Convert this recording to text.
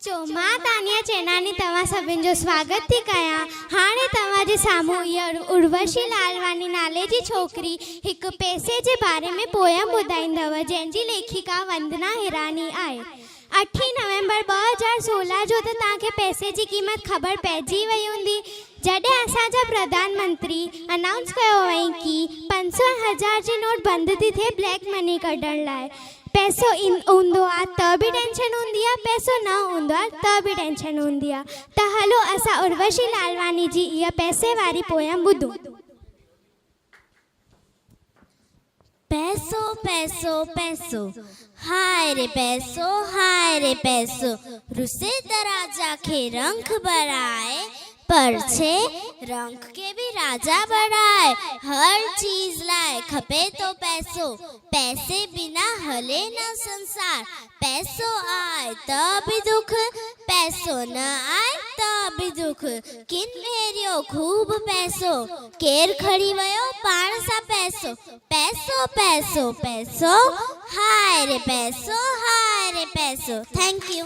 अचो मां तानिया चेनानी तव्हां सभिनि जो स्वागत थी कयां। हाणे तव्हां जे साम्हूं इहा उर्वशी लालवानी नाले जी छोकिरी हिकु पैसे जे बारे में पोयम ॿुधाईंदव जंहिंजी लेखिका वंदना हिरानी आहे। 8 नवंबर 2016 जो त तव्हांखे पैसे जी क़ीमत ख़बर पइजी वई हूंदी जॾहिं असांजा प्रधानमंत्री अनाउंस कयो हुअईं कि 500,000 जी नोट बंदि थी थिए ब्लैक मनी कढण लाइ। पैसो हूंदो आहे त बि टेंशन हूंदी आहे, पैसो न हूंदो आहे त बि टेंशन हूंदी आहे। त हलो असां उर्वशी लालवानी जी इहा पैसे वारी पोयम ॿुधूं। पैसो पैसो पैसो, हाय रे पैसो, हाय रे पैसो, रुसे त राजा खे रंख बराए, पर छे रंख के भी राजा बढ़ाए। हर चीज लाए खपे तो पैसो, पैसे बिना हले न संसार। पैसो आए तभी दुख, पैसो न आए तभी दुख। किन मेरियो खूब पैसो, केर खड़ी वयो पाण सा पैसो। पैसो पैसो पैसो, हाय रे पैसो, हाय रे पैसो। Thank you.